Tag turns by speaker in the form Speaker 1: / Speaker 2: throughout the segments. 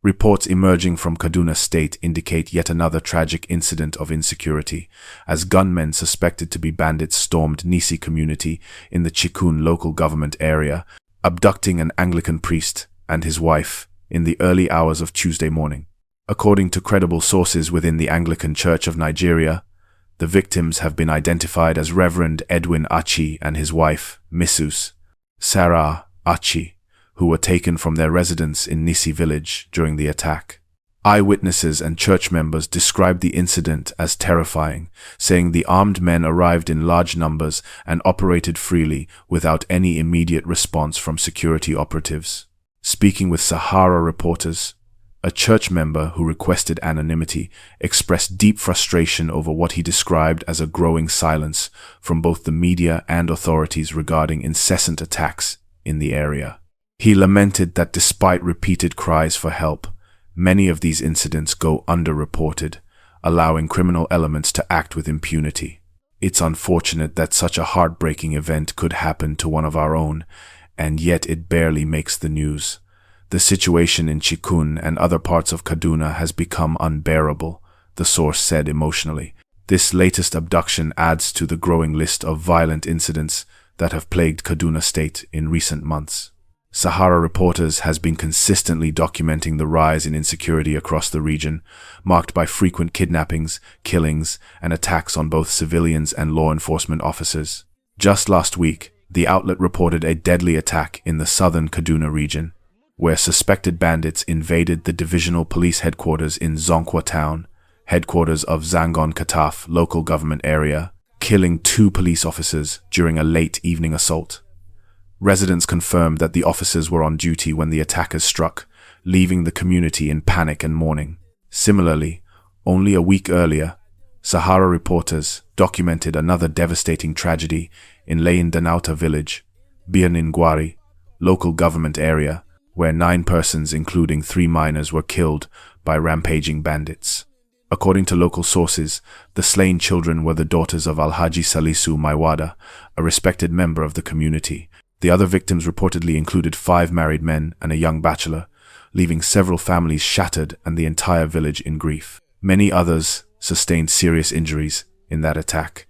Speaker 1: Reports emerging from Kaduna State indicate yet another tragic incident of insecurity, as gunmen suspected to be bandits stormed Nissi community in the Chikun Local Government Area, abducting an Anglican priest and his wife in the early hours of Tuesday morning. According to credible sources within the Anglican Church of Nigeria, the victims have been identified as Reverend Edwin Achi and his wife, Mrs. SaharaReporters, who were taken from their residence in Nissi village during the attack. Eyewitnesses and church members described the incident as terrifying, saying the armed men arrived in large numbers and operated freely without any immediate response from security operatives. Speaking with SaharaReporters, a church member who requested anonymity expressed deep frustration over what he described as a growing silence from both the media and authorities regarding incessant attacks in the area. He lamented that despite repeated cries for help, many of these incidents go underreported, allowing criminal elements to act with impunity. It's unfortunate that such a heartbreaking event could happen to one of our own, and yet it barely makes the news. The situation in Chikun and other parts of Kaduna has become unbearable, the source said emotionally. This latest abduction adds to the growing list of violent incidents that have plagued Kaduna State in recent months. SaharaReporters has been consistently documenting the rise in insecurity across the region, marked by frequent kidnappings, killings, and attacks on both civilians and law enforcement officers. Just last week, the outlet reported a deadly attack in the southern Kaduna region, where suspected bandits invaded the divisional police headquarters in Zonkwa town, headquarters of Chikun Local Government Area, killing 2 police officers during a late evening assault. Residents confirmed that the officers were on duty when the attackers struck, leaving the community in panic and mourning. Similarly, only a week earlier, SaharaReporters documented another devastating tragedy in Danauta village, Birnin Gwari, local government area, where 9 persons, including 3 minors, were killed by rampaging bandits. According to local sources, the slain children were the daughters of Alhaji Salisu Maiwada, a respected member of the community. The other victims reportedly included 5 married men and a young bachelor, leaving several families shattered and the entire village in grief. Many others sustained serious injuries in that attack,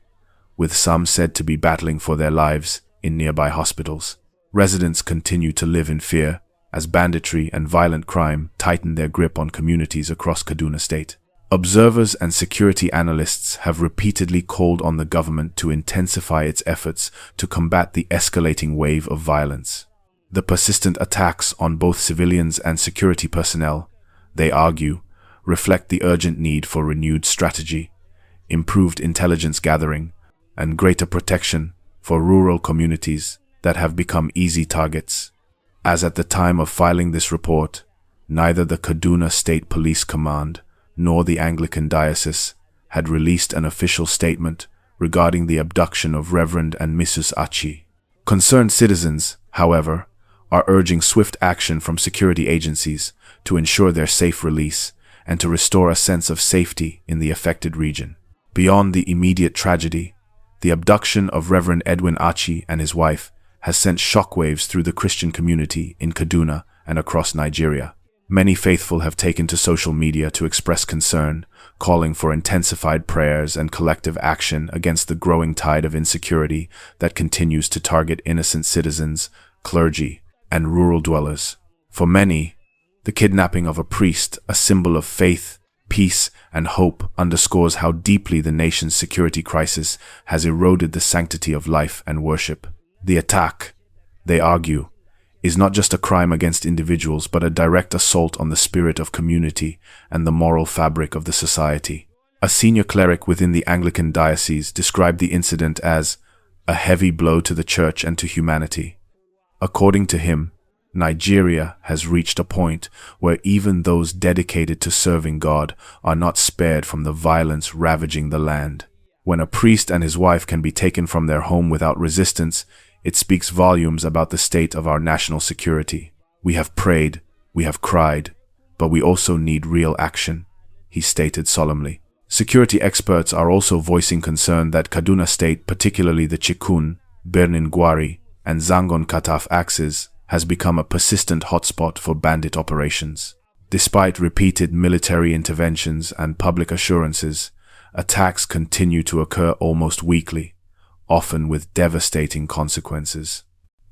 Speaker 1: with some said to be battling for their lives in nearby hospitals. Residents continue to live in fear as banditry and violent crime tighten their grip on communities across Kaduna State. Observers and security analysts have repeatedly called on the government to intensify its efforts to combat the escalating wave of violence. The persistent attacks on both civilians and security personnel, they argue, reflect the urgent need for renewed strategy, improved intelligence gathering, and greater protection for rural communities that have become easy targets. As at the time of filing this report, neither the Kaduna State Police Command nor the Anglican Diocese had released an official statement regarding the abduction of Reverend and Mrs. Achi. Concerned citizens, however, are urging swift action from security agencies to ensure their safe release and to restore a sense of safety in the affected region. Beyond the immediate tragedy, the abduction of Reverend Edwin Achi and his wife has sent shockwaves through the Christian community in Kaduna and across Nigeria. Many faithful have taken to social media to express concern, calling for intensified prayers and collective action against the growing tide of insecurity that continues to target innocent citizens, clergy, and rural dwellers. For many, the kidnapping of a priest, a symbol of faith, peace, and hope, underscores how deeply the nation's security crisis has eroded the sanctity of life and worship. The attack, they argue, is not just a crime against individuals but a direct assault on the spirit of community and the moral fabric of the society. A senior cleric within the Anglican Diocese described the incident as a heavy blow to the church and to humanity. According to him, Nigeria has reached a point where even those dedicated to serving God are not spared from the violence ravaging the land. When a priest and his wife can be taken from their home without resistance, it speaks volumes about the state of our national security. We have prayed, we have cried, but we also need real action, he stated solemnly. Security experts are also voicing concern that Kaduna State, particularly the Chikun, Birnin Gwari, and Zangon Kataf axes, has become a persistent hotspot for bandit operations. Despite repeated military interventions and public assurances, attacks continue to occur almost weekly, often with devastating consequences.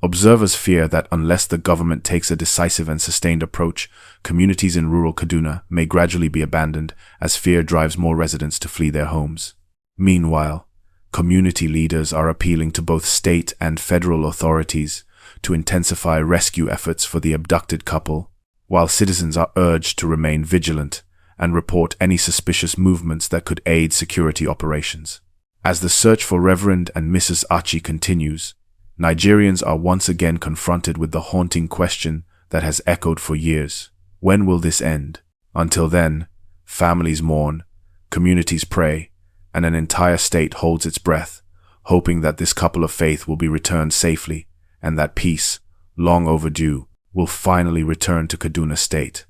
Speaker 1: Observers fear that unless the government takes a decisive and sustained approach, communities in rural Kaduna may gradually be abandoned as fear drives more residents to flee their homes. Meanwhile, community leaders are appealing to both state and federal authorities to intensify rescue efforts for the abducted couple, while citizens are urged to remain vigilant and report any suspicious movements that could aid security operations. As the search for Reverend and Mrs. Achi continues, Nigerians are once again confronted with the haunting question that has echoed for years. When will this end? Until then, families mourn, communities pray, and an entire state holds its breath, hoping that this couple of faith will be returned safely and that peace, long overdue, will finally return to Kaduna State.